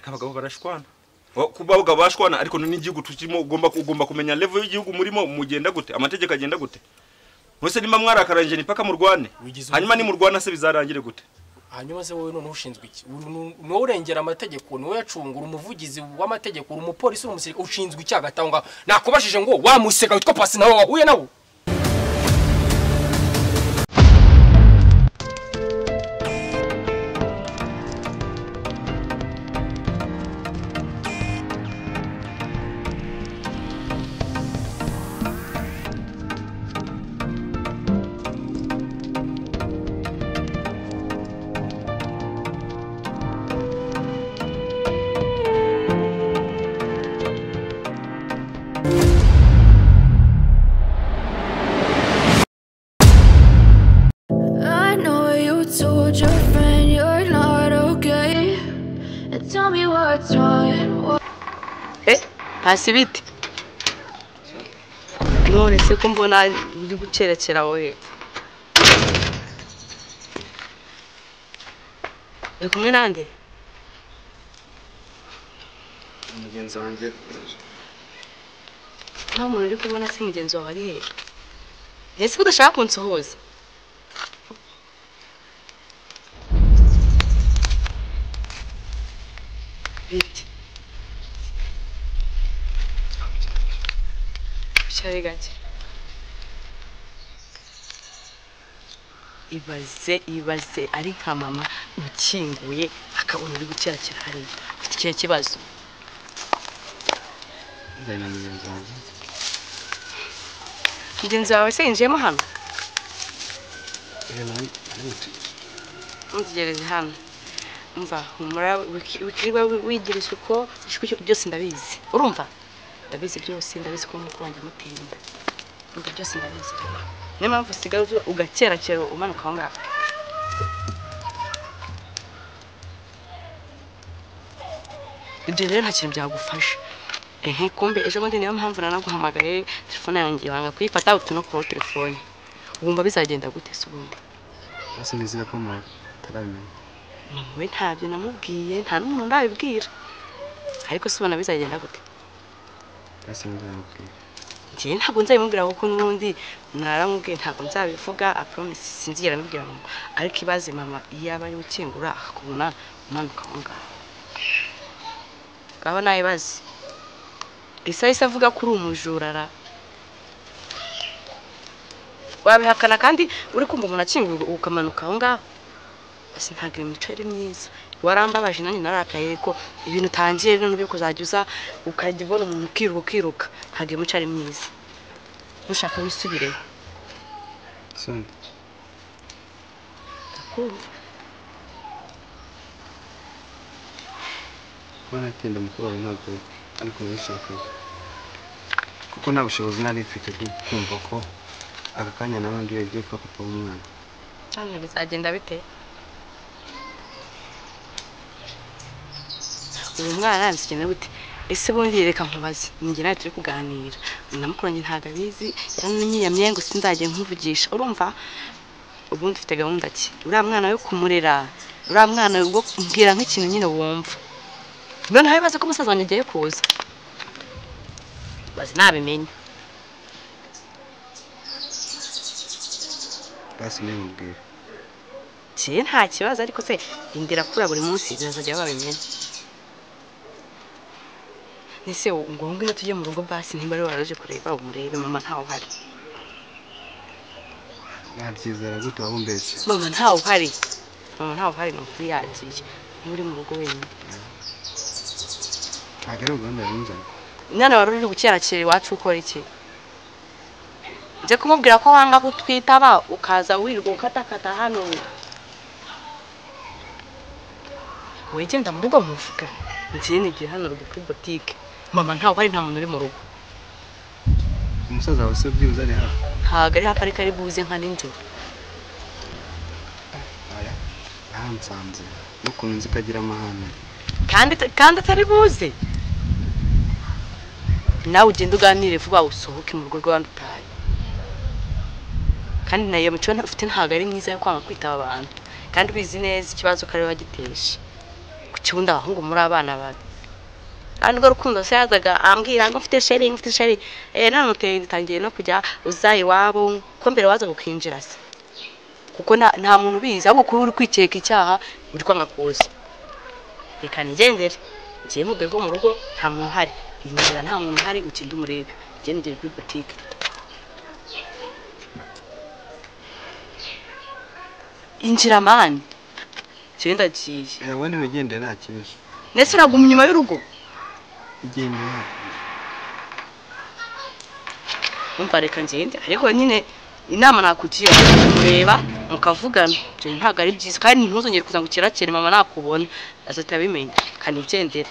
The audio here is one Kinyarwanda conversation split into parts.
abagabo barashwana kuba abagabo bashwana ariko n'igihugu tukimo ugomba kumenya level y'igihugu murimo mugenda gute amategeko agenda gute Mwese nimba mwarakaranje ni paka mu Rwanda hanyuma ni mu Rwanda se bizarangire gute hanyuma se wowe none ushinzwe iki no urengera amategeko no yacungura umuvugizi w'amategeko umupolisi umusirikare ushinzwe iki agatanga nakubashije ngo wamuseka witwa Pasi nawe wahuye nawo Hasi biti none se ko mbona uri gucerekera wowe kumwe nande mugenzi wanjye nta muntu uri kubona se mugenzi wawe ari he ese udashaka kunsohoza biti Chariganje ibaze ari nka mama ukinguye akabona uri gucerekera hari ufite kibazo ndana mugenzi wawe se injiyemo hano ntugereze hano umva humura wikiriwe wigirisha uko byose ndabizi urumva ndabizi byose ndabizi ko nuko wanjye mutinda ibyo byose ndabizi niyo mpamvu usigaye ugakerakera umanuka aho ngaho ibyo rero nta kintu byagufasha kumbe ejo bundi niyo mpamvu nanaguhamagaye telefone yanjye wanga kuyifata utuno kuri telefone wumva bizagenda gute se ubundi ase nizira ko mu tarabimenya we ntabyo namubwiye nta n'umuntu ndabibwira ariko se ubona bizagenda gute Njye ntabwo nzabimubwira kuko n'ubundi naramubwiye ntabwo nzabivuga I promise sinzigera nabwira mama ariko ibaze mama yaba ari ukingura akubona umanuka aho ngaho nawe bazi isa avuga ko uri umujurara wabihakana kandi uri kumva umuntu akingura ukamanuka aho ngaho ese ntabwo imico ari myiza warambabaje nanjye narakaye ko ibintu utangiye rero byo kuzajya uza ukajya ubona umuntu ukiruka ntabwo imico ari myiza ushaka wisubireho son ndakumva bana tenda mukuru ntabwo ariko nishaka kuko nta bushobozi nari mfite kumva ko aka kanya nabandi yagiye kwa papa w'umwana cyane bizagenda bite uyu mwana nzikene gute ese bundi reka nkubaze ninjye nawe turi kuganira namukuranye ntago abizi yaranyiyamye ngo sinzajye nkuvugisha urumva ubundi ufite gahunda ki uriya mwana yo kumurera uriya mwana wo kumbwira nk'ikintu nyine wumva none nawe baze ko umusaza wanjye agiye kuza bazi nabimenye basi nimubwira nta kibazo ariko se indira kura buri munsi bizajya babimenye Nise ngombe no tujye mu rugo basi nimba ari waraje kureba umurebe mama ntawo hari nabyizera gute wabumbese mama ntawo hari no kuri yagiye muri mu rugo wenyine agero ganda rinzana nana waruri gukerakera iwacu ukora iki nje kumubwira ko wanga kutwitaba ukaza wirirwa ukatakata hano wegenda mu rugo muvuga nzi n'igihe hano rugo kuri boutique mama ntawo hari nta muntu uri mu rugo umusaza wose byibuze ari hafi ntago ari hafi ariko ari buze nka ninjoro aya nsanze n'ukuntu nzi kagira amahane kandi atari buze nawe ugenda uganire vuba usohoke mu rugo rw'abandi utaye kandi nayo mico ufite ntago ari myiza yo kwanga kwitaba abantu kandi ubizi neza ikibazo kare wagitesha ubundi abahungu muri abana babi kandi rwo rukundo se yazaga ambwira ngo mfite sheri none utangiye no kujya uzayi wabo ko mbere waza gukinjira se kuko nta muntu ubizi ahubwo kuba uri kwikeka icyaha uri kwanga kuza reka nigendere ngiye mu rwego mu rugo nta muntu uhari inzira nta muntu uhari ukindi umurebe ngendere kuri boutique injira mani cyenda giye yawe ntiwigende nta kibazo nese uraguma inyuma y'urugo igende umva reka ngende ariko nyine inama nakugira kureba mukavugana je ntago ari byiza kandi ntuzongere kuza ngo kirakere mama nakubona azatabimenya kandi igendere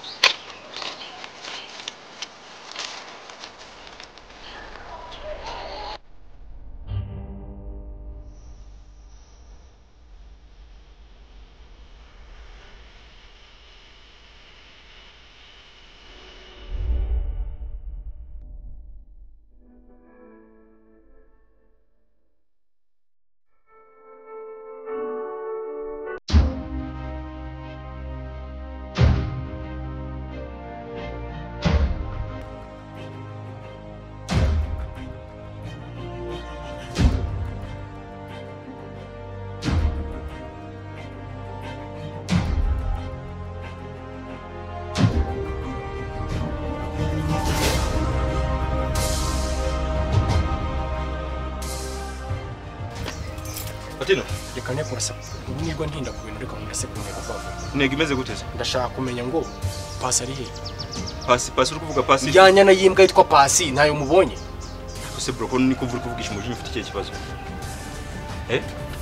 Patino reka ne kurasa ubu nibwo ntinda ku bintu reka murase kumenya bava ntego imeze guteze ndashaka kumenya ngo pasi ari he pasi uri kuvuga pasi njyanya na yimbwa yitwa pasi ntayo mubonye ese bro ko niko mvura kuvugisha umujinya ufite ikihe kibazo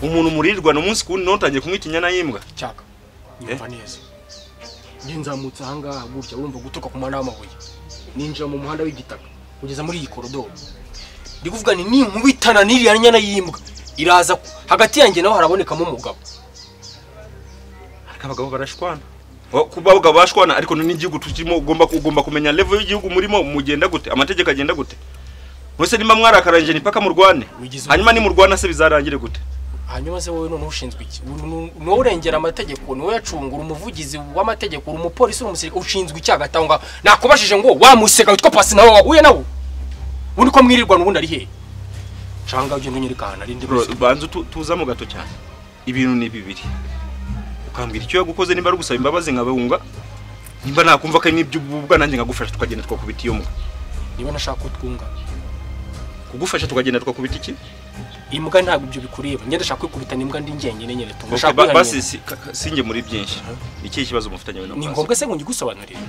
umuntu murirwa no munsi kundi notangiye kumwitinya na yimbwa cyaka nyumva neza nzamutse ahangaha gutya urumva gutuka ku muhanda w'amabuye ninjira mu muhanda w'igitaka kugeza muri iyi korodoro ndi kuvuga ni nkubitana n'iriya nyana yimbwa iraza hagati yanjye naho harabonekamo umugabo abagabo barashwana kuba abagabo bashwana ariko n'igihugu tukimo ugomba kumenya level y'igihugu murimo mugenda gute amategeko agenda gute mwese nimba mwarakaranje ni paka mu Rwanda hanyuma ni mu Rwanda se bizarangire gute hanyuma se wowe none ushinzwe iki no urengera amategeko no yacungura umuvugizi w'amategeko umupolisi umusirikare ushinzwe icyagatanga nakubashije ngo wamuseka witwa pasi nawe wahuye nawe undi ko mwirirwa n'ubundi ari he changa uje ntunyirikana ari ndi banzu tuza mu gato cyane ibintu ni bibiri ukambwira icyo yagukoze nimba ari gusaba imbabazi nkabunga nimba nakumva ko nibyo ububwa nanjye ngagufasha tukagenda twakubita iyo mbwa niba nashaka utwunga kugufasha tukagenda twakubita iki imbwa ntabwo ibyo bikureba ngende ndashaka kwikubita nimbwa ndi njyenyine nyene tungashaka basi singe muri byinshi iki kibazo mufitanye we no ni ngombwa se ngo ngigusobanurire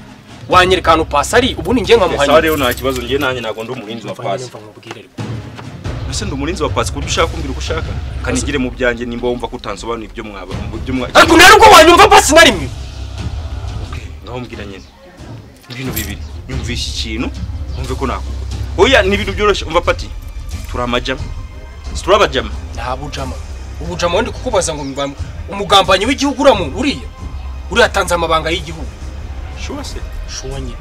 wanyerekana upasari ubu ni ngiye nkamuhanye sare yo nta kibazo ngiye nanjye nago ndi umurinzi wa pasi ese ndi umurinzi wa pasi kuko ushaka kumbwira uko ushaka kanigire mu byanjye nimba wumva kutansobanura ibyo mwaba ariko naruko wanyumva pasi na rimwe okay ngaho mbwira nyene ibintu bibiri nyumvisha ikintu umve ko nakugo oya ni ibintu byoroshye umva pati turamajama turabajama ntabujama ubujama ndi kukubaza ngo umugambanyi w'igihugu uriya atanze amabanga y'igihugu shuwa nyine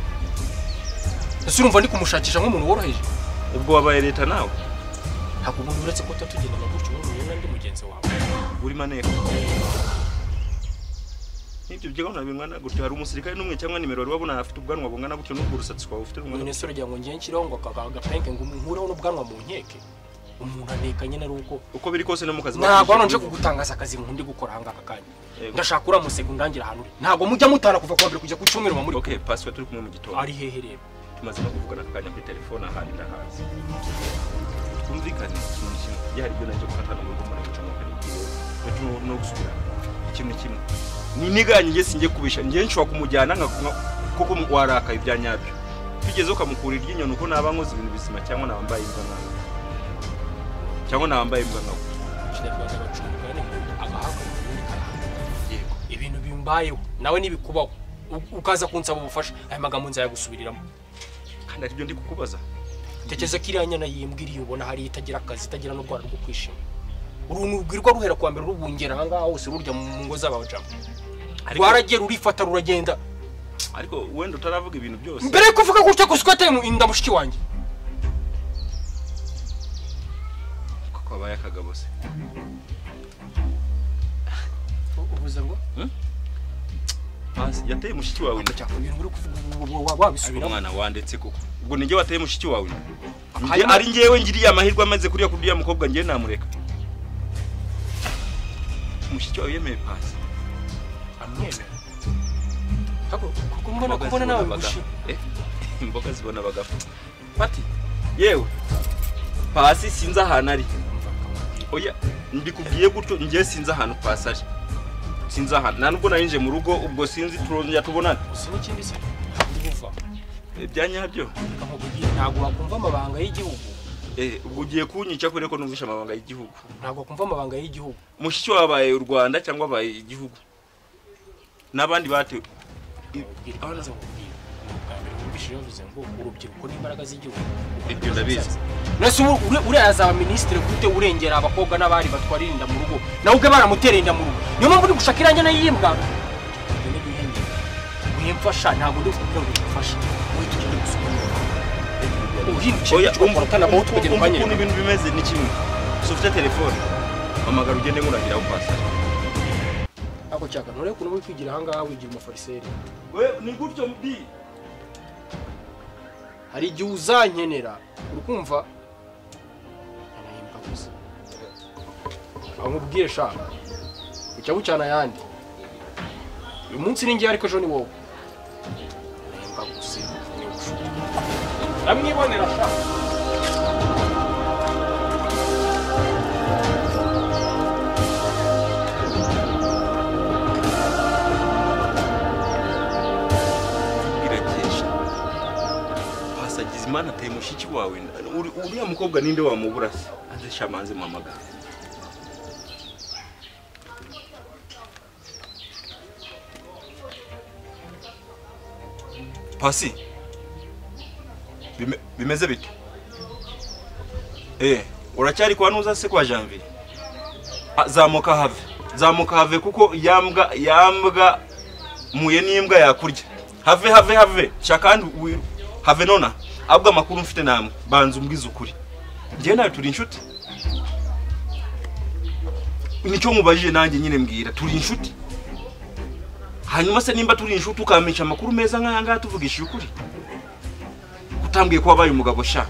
ese urumva ndi kumushakisha nk'umuntu woroheje ubwo wabaye leta nawe ntabwo umuntu uretse ko tutagenda na gutyo n'umuntu ndi mugenzi wawe uri maneko nibyo byegana bingana gutyo hari umusirikare n'umwe cyangwa nimero wari wabona afite ubwanwa bungana gutyo n'ubwo rusatsi kwa ufite rumwe nese urajya ngo ngiye nshiraho ngo agapenke ngo nkureho n'ubwanwa mu nkeke umuntu anekanye na ruko uko biri kose no mu kazi ntabwo hano nje kugutangaza akazi nkundi gukora hanga akanya ndashaka ura musego ndangira ahantu ntabwo mujya mutara kuva kwa mbere kujya ku cyumweru muri okay password turi kumwe mu gitondo ari hehe rero tumaze no kuvugana akanya kuri telefone ahandi ndahazi twumvikane yari byo naje gufatana mu rugo muri gucomoka n'igihe no gusubira ikintu kimwe ni niganye ngiye singe kubisha ngiye nshobora kumujyana koko waraka ibyanyabyo bigeze ukamukura iryinyo nuko naba nkoze ibintu bizima cyangwa nabambaye imbwa nawe cyangwa nabambaye imbwa nawe ibintu bimbayeho nawe nibikubaho ukaza kunsaba ubufasha aya magambo nzaya gusubiriramo kandi ari byo ndi kukubaza tekeze kiranya na yimbwiriye ubona hari itagira akazi itagira no rwanda rwo kwishima urunubwirwa ruhera kwa mbere rubungera hanga hose rurya mu ngo z'abajama rwaragera urifata ruragenda ariko wenda utaravuga ibintu byose mbere kuvuga gutya kuswate inda mushiki wanjye kuko abaye akagabo se ubuza ngo Pasi yateye mushiki wawe ndacyaka ibintu uri kuvuga wabisubira mwana wandetse koko ubwo ninge wateye mushiki wawe ari ngewe ngiriye amahirwe amaze kuriya kuriya mukobwa ngiye namureka mushiki wawe yemeye Pasi amwemera hako kubona nawe gushi imboga zibona bagafu pati yewe Pasi sinza ahantu ari oya ndikubwiye gutyo ngiye sinza ahantu Pasi ari sinza ahantu nubwo narinje mu rugo ubwo sinzi turongera tubonana sinikindi se ndibuva byanyabyo ntabwo wakumva amabanga y'igihugu ubwo ugiye kunyica kure ko numvisha amabanga y'igihugu ntabwo wakumva amabanga y'igihugu mushiki wabaye u Rwanda cyangwa abaye igihugu nabandi bate abanaza kubwira ubishije bivuze ngo urubyiruko n'imbaraga z'igihugu ibyo ndabizi nase uri azaba ministre gute urengera abakobwa n'abari batwaririnda mu rugo nawe ubwe baramuterenda mu rugo niyo mpamvu uri gushaka iranye nayimbwa uyimfasha ntabwo ndi kubwira ngo ufashe uri tugende gusubira oya umutana mu tugende kwanyere ibintu bimeze ni kimwe so ufite telefone amagara ugende nguragira aho Pasi ako cyaka none kuno uri kwigira hanga wigira umufariseri we ni gutyo mbi hari igihe uzankenera urukumva anahimba gusa amubwire sha ucya bucyana yandi uyu munsi ni ngiye ariko ejo ni wowe anahimba gusa ndamwibonera sha Imana ateye mushiki wawe uriya mukobwa ninde wamubura se anze shamanze mamaga Pasi bimeze bite uracyari kwa nuza se kwa Janvier zamuka have kuko yambwa muye n'imbwa yakurya have shakandi have nona abwa makuru mfite namwe banza umbwiza ukuri ngiye nawe turi inshuti nicyo mubajije nanjye nyine mbwira turi inshuti hanyuma se nimba turi inshuti ukamisha amakuru meza nk'ayanga tuvugishije ukuri utambwiye ko wabaye umugabo sha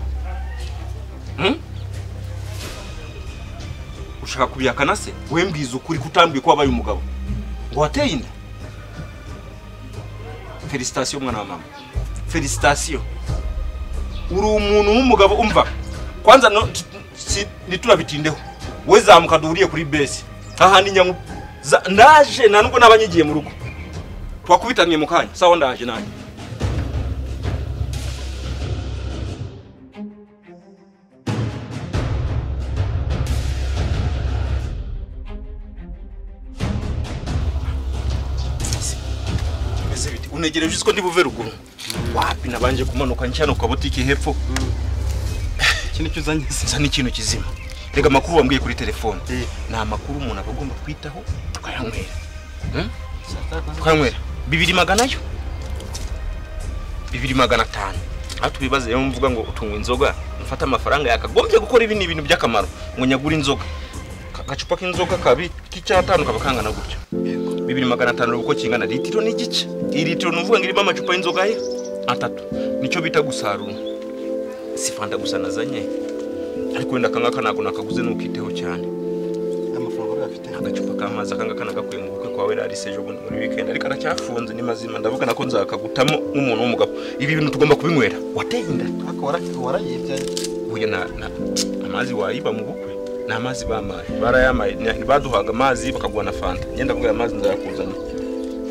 ushaka kubiyakana se we mbwiza ukuri kutambwiye ko wabaye umugabo ngo wateye inda Félicitations mwana wa mama Félicitations uri umuntu w'umugabo umva kwanza no niturabitindeho we zamuka duhuriye kuri base ahandi nyangu ndaje nanubwo nabanyigiye mu rugo twakubitaniye mu kanya sawa ndaje nanjye unegereje usko ndi buve ruguru wapi nabanje kumanuka ncyano kwa botike hepfo kintu cyuzanye nsa n'ikintu kizima rega makuru wambwiye kuri telefone na makuru umuntu abagomba kwitaho tukayanywera tukanywera 200 yo 250 aho tubibaze yo mvuga ngo utunga inzoga mfata amafaranga yakagombye gukora ibi n'ibintu by'akamaro ngo nyagura inzoga gacupa k'inzoga kabi k'icyatanu kabakangana gutyo 250 uko kingana litiro n'igice litiro nuvuga ngirimo amacupa y'inzoga ye atatu nicyo bita gusarura sifanda gusa nazanye ariko wenda kangaka nago nakaguze nukiteho cyane amafaranga afite agacupa k'amazi akangaka nagakuye mu bukwe kwawe rari sejo muri weekend ariko aracyafunze ni mazima ndavuga nako nzakagutamo nk'umuntu w'umugabo ibi bintu tugomba kubinywera wateye inda akora warayibye uye na amazi wayiba mu bukwe n'amazi bamaye barayamaye baduhaga amazi bakagwa na fanta ngenda vuga amazi nzayakuzana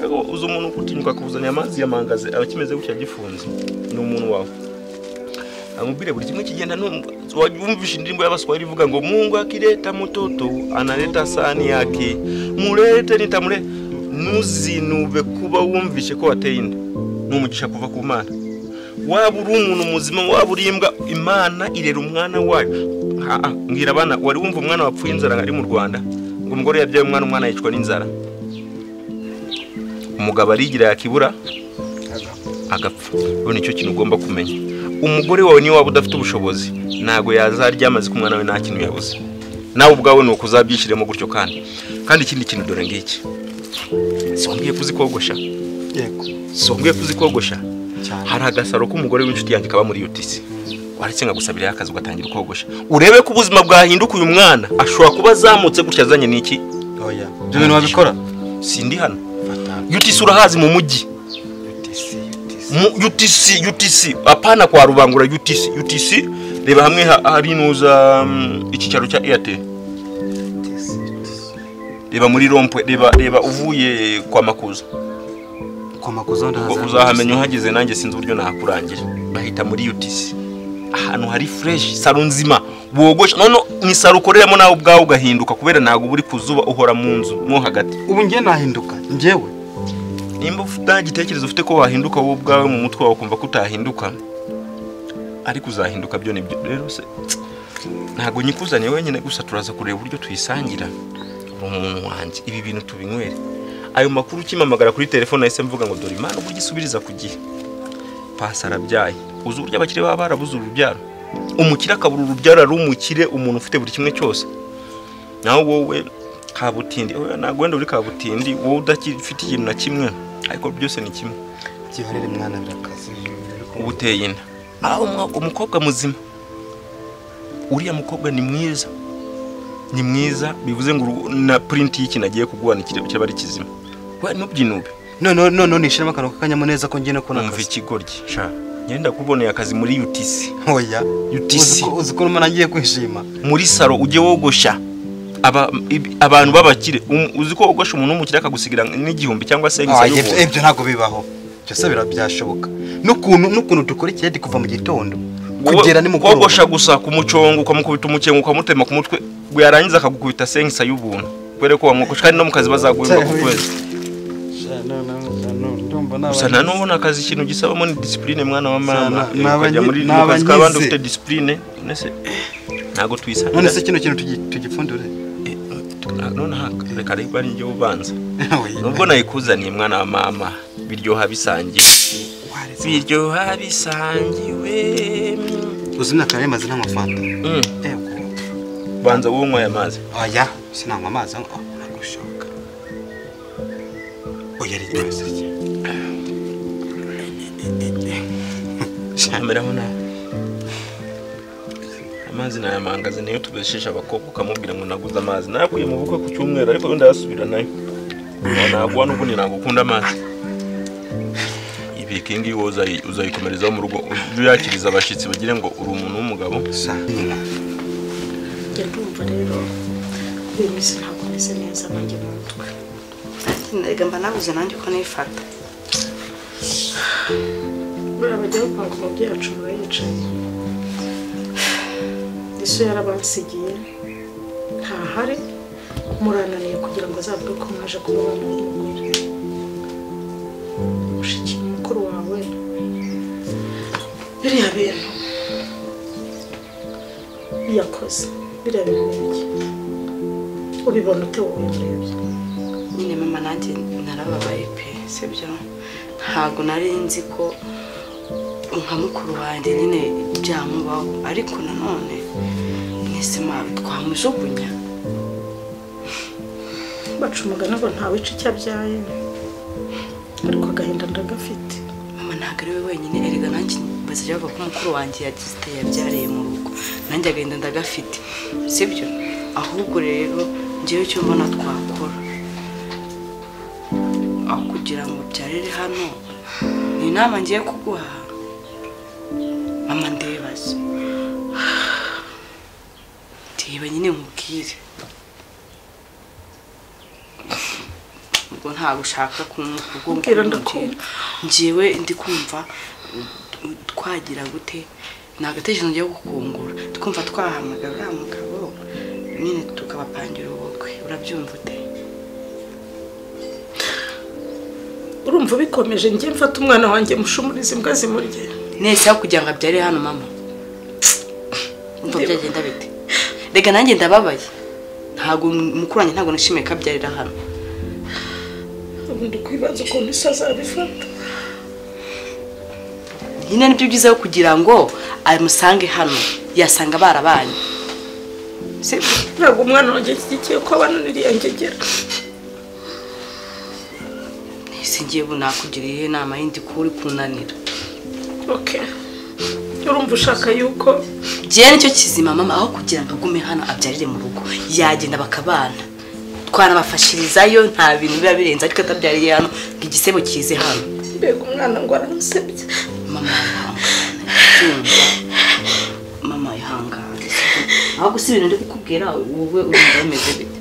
ego uzo umuntu kutinyuka kuzana amazi yamangaze abakimeze gutya gifunze ni umuntu wawe amubire buri kimwe kigenda wumvisha indirimbo y'abaswahili ivuga ngo Mungu akileta mtoto analeta sahani yake murete nitamure nuzinube kuba wumvishe ko wateye inda n'umugisha kuva ku Mana waba uri umuntu muzima waba uri imbwa Imana irera umwana wayo ngira abana wari wumva umwana wapfuye inzara ari mu Rwanda ngo umugore yabyaye umwana yicwa n'inzara umugabo arigira yakibura agapfa bone icyo kintu ugomba kumenya umugore wawe ni waba udafite ubushobozi nago yazaryamaze ku mwana we nta kintu yabuze nawe ubwawe no kuzabyishiremo gutyo kandi ikindi kintu dore ngiki simbwiye kuzikogosha yego sombwe kuzikogosha hari agasaro k'umugore w'inshuti yanjye kaba muri UTC waretse nkagusabira akazi ugatangira ukogosha urebe ko ubuzima bwahinduka uyu mwana ashobora kuba azamutse gutya azanye niki oya byo bintu babikora sindi hano UTC urahazi mu mujyi UTC apana kwa rubangura UTC reba hamwe hari nuza ikicaro cya Airtel reba muri rompwe reba uvuye kwa Makuza uzahamenya uhageze nanjye sinzi uburyo nakurangira bahita muri UTC ahantu hari fresh salo nzima wogosha none ni salo ukoreramo nawe ubwawe ugahinduka kubera nago buri kuzuba uhora mu nzu mo hagati ubu ngiye nahinduka njyewe nimba ufite igitekerezo ufite ko wahinduka wowe ubwawe mu mutwe wawe kumva ko utahinduka ariko uzahinduka byo nibyo rero se ntago nyikuzaniye wenyine gusa turaza kureba uburyo tuyisangira umuntu wanjye ibi bintu tubinywere ayo makuru kimamagara kuri telefone nahise mvuga ngo dore Imana uburyo isubiriza ku gihe pasara byaye uzi uburyo abakire baba barabuze urubyaro umukire akabura urubyaro ari umukire umuntu ufite buri kimwe cyose naho wowe kabutindi oya ntago wenda uri kabutindi wowe udafite ikintu na kimwe ariko byose ni kimwe giharire mwana birakaze ubuteye inda aho umukobwa muzima uriya mukobwa ni mwiza bivuze ngo na print y'iki nagiye kuguhanikira cyaba ari kizima we nubyinube no nishiramo akantu kakanyamuneza ko ngene ko nakazi umva ikigoryi sha ngenda kuboneye akazi muri UTC oya UTC uzi ko umuntu agiye kwishima muri salo ujye wogosha abantu babakire uzi ko wogosha umuntu w'umukire akagusigira n'igihumbi cyangwa se y'ubuntu ibyo ntago bibaho cyose birabyashoboka n'ukuntu dukora ikiredi kuva mu gitondo kugera ni mukuru wogosha gusa ku mucongo ukamukubita umukengo ukamutema ku mutwe yarangiza akagukubita sengisa y'ubuntu kwere ko wamwogosha kandi no mu kazi bazagurirwa ku kwezi gusa nanone akazi ikintu gisabamo ni discipline mwana wa mama ukajya muri kazi kabandi ufite discipline nese ntago twisana none se kino kintu tugipfundure none reka reba ni byo ubanza nubwo nayikuzaniye mwana wa mama biryoha bisangiwe uzimya kare maze n'amafanta yego banza wowe unywa amazi oya sinanywa amazi nagushoka oya rito shameraho na amazi na yamangaze niyo tubeshisha abakobwa ukamubwira ngo naguze amazi nakuye mu bukwe ku cyumweru ariko wenda yasubira nayo nagwa n'ubundi nagukunda amazi ibikingi uzayikomerezaho mu rugo uyakiriza abashitsi bagire ngo uri umuntu w'umugabo ndumva rero uyu munsi ntabwo meze neza nanjye mu mutwe nega mba nabuze nanjye ko nifata buriya bajya bapanga umubyeyi wacu muba yicaye ese yarabasigiye ntahari murananiye kugira ngo azavuge ko mwaje kumubona n'umugore mushiki mukuru wawe biriya bintu yakoze biriya bintu ubibona ute wowe murebye nyine mama nanjye narababaye pe sibyo ntabwo nari nzi ko nka mukuru wanjye nyine byamubaho ariko nanone mwese mawe twamujugunya baca umugani ngo ntawica icyo abyaye ariko agahinda ndagafite mama ntabwo ari we wenyine erega nanjye bazajya bavuga ko mukuru wanjye yabyariye mu rugo nanjye agahinda ndagafite sibyo ahubwo rero njyewe icyo mbona twakora aho kugira ngo byarire hano ni inama ngiye kuguha mama ndebaze ndiba nyine mubwire ubwo ntabwo ushaka kumubwira ndakumva njyewe ndi kumva twagira gute nagatekerezo ngiye gukungura twumva twahamagara uriya mugabo nyine tukabapangira ubukwe urabyumva ute urumva bikomeje njye mfata umwana wanjye mushumuriza imbwa zimurye nese aho kugira ngo abyare hano mama umva byagenda bite rega nanjye ndababaye ntabwo mukuru wanjye ntabwo nishimiye ko abyarira hano ubundi kwibaza ukuntu isi azabifata nyine nibyo byiza kugira ngo amusange hano yasanga barabanye ntabwo umwana wanjye ashyigikiye ko abana n'iriya ngegera singiye bunakugiriye inama yindi kuri kunanira. Okay. Urumva ushaka yuko je nicyo kizima mama aho kugira ngo agume hano abyarire mu rugo yagenda bakabana twanabafashirizayo nta bintu biba birenze ariko atabyariye hano igisebo kize hano. Mbega umwana ngo aramusebye. Mama ihangane aho gusibira ndi kukubwira wowe urumva bimeze bite.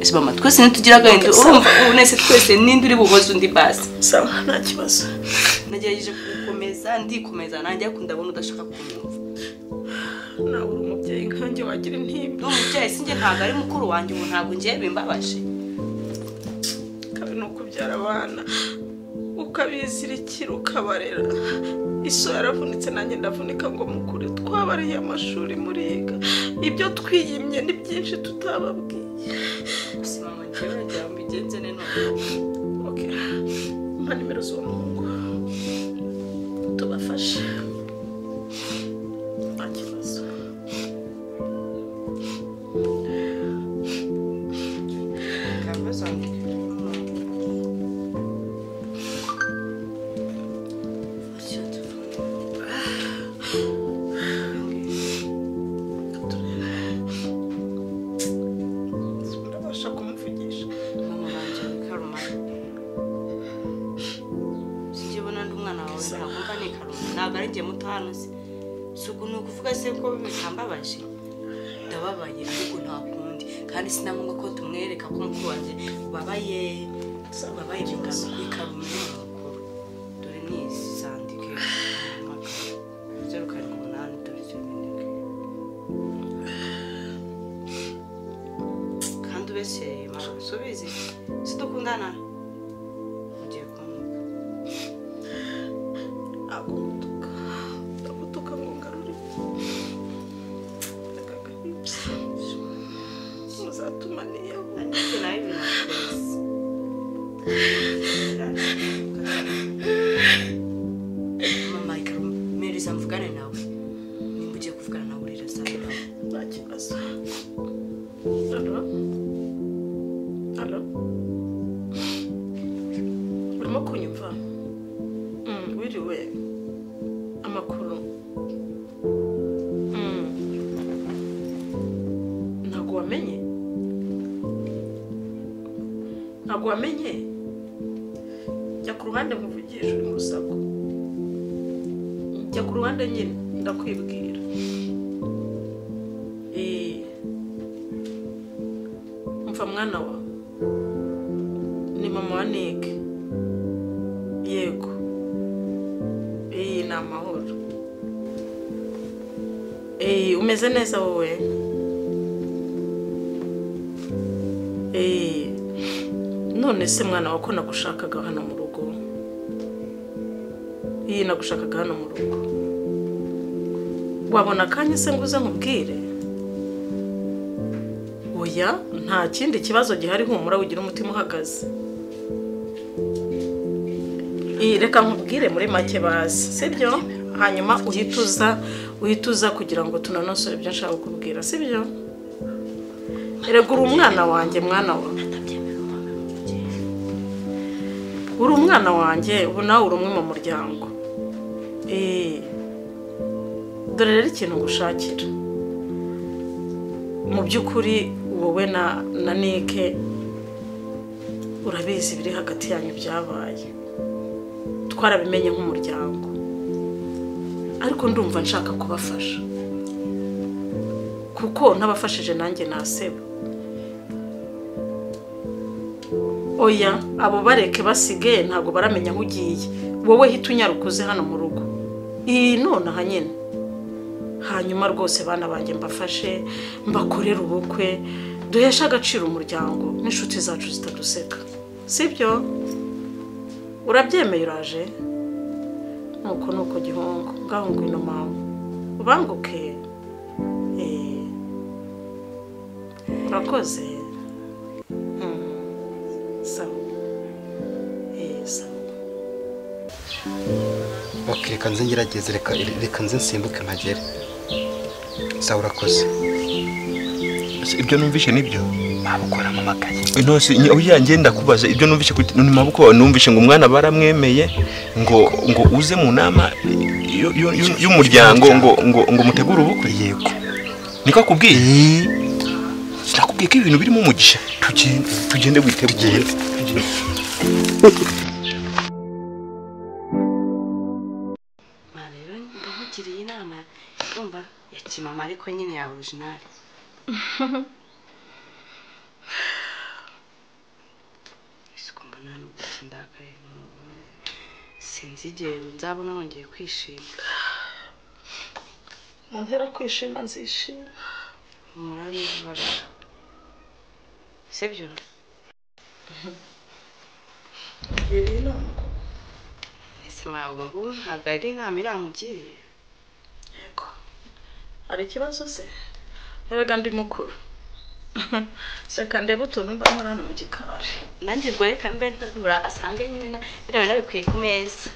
Ese mama twese ntitugira agahinda urumva unese twese nindi uri buhoze undi basi. Sawa nta kibazo. Nagerageje kukomeza ndikomeza nanjye akunda abona udashaka kumwumva. Nawe uri umubyeyi nkanjye wagira intimba. Umubyeyi sinjye ntabwo ari mukuru wanjye ubu ntabwo ngiye bimbabaje. Kabe no kubyara abana ukabizirikira ukabarera. Iso yaravunitse nanjye ndavunika ngo mukure twabariye amashuri muriga. Ibyo twiyimye ni byinshi tutababwiye. Mama njyewe njyamba igenze none. Okay. Mpa nimero z'uwo muhungu. Tubafashe. Nta kibazo. Nagarinje mutano se suku no kuvuga se ko bitambabaje ndababaye ariko nta kundi kandi sinamwe ko tumwereka ko mukuru wanje babaye bingana kwikarume makuru dore ni sandike zero kari kumunani dore cyo bindike kandi ubese masubize sidukundana ugiye kumuka Mama ikaru mereza mvugane nawe nimba ugiye kuvugana nawe urira sawa nta kibazo. Allo urimo kunyumva? Wiriwe amakuru. Ntabwo wamenye jya ku ruhande muvugisha uri mu rusaku. Jya ku ruhande nyine ndakwibwira. Mva mwana wa ni mama wa Nick. Yego ni amahoro. Umeze neza wowe? None se mwana wako nagushakaga hano mu rugo. Nagushakaga hano mu rugo. Wabona kanya se nguze nkubwire? Oya nta kindi kibazo gihari humura ugira umutima uhagaze. Reka nkubwire muri make basi sibyo hanyuma uhituza kugira ngo tunanosore ibyo nshaka kukubwira sibyo. Eregura umwana wanjye mwana wa uri umwana wanjye ubu nawe uri umwe mu muryango. Dore rero ikintu ngushakira mu by'ukuri wowe na Nike urabizi biri hagati yanyu byabaye twarabimenye nk'umuryango ariko ndumva nshaka kubafasha kuko ntabafashije nanjye naseba. Oya abo bareke basige ntago baramenya aho ugiye wowe hita unyarukuze hano mu rugo. None aha nyine hanyuma rwose bana banjye mbafashe mbakorera ubukwe duhesha agaciro umuryango n'inshuti zacu zitaduseka sibyo. Urabyemeye uraje nuko gihongo ngaho ngwino mama ubanguke. Urakoze. Okay, reka nze ngerageze reka nze nsimbuke mpagere. Sawa urakoze. ibyo numvishe nibyo babukora mu makaye nose oya ngenda kubaza ibyo numvishe kuri ni maboko numvishe ngo umwana baramwemeye ngo uze mu nama y'umuryango ngo mutegure ubukwe yego niko kubwiye sinakubwiye ko ibintu birimo umugisha tugende witegure rero ndamugiriye inama ndumva ya kimama ariko nyine ya original mbona ndakaye sinzi igihe nzabona nongeye kwishima muntera kwishima nzishima murabibara sibyo ese ntabwo ari inama iramugiriye yego hari ikibazo se erega ndi mukuru reka ndebe utuntu mba nkora hano mu gikari nanjye reka mbe ntarura asange nyine biriya bintu bikwiye ku meza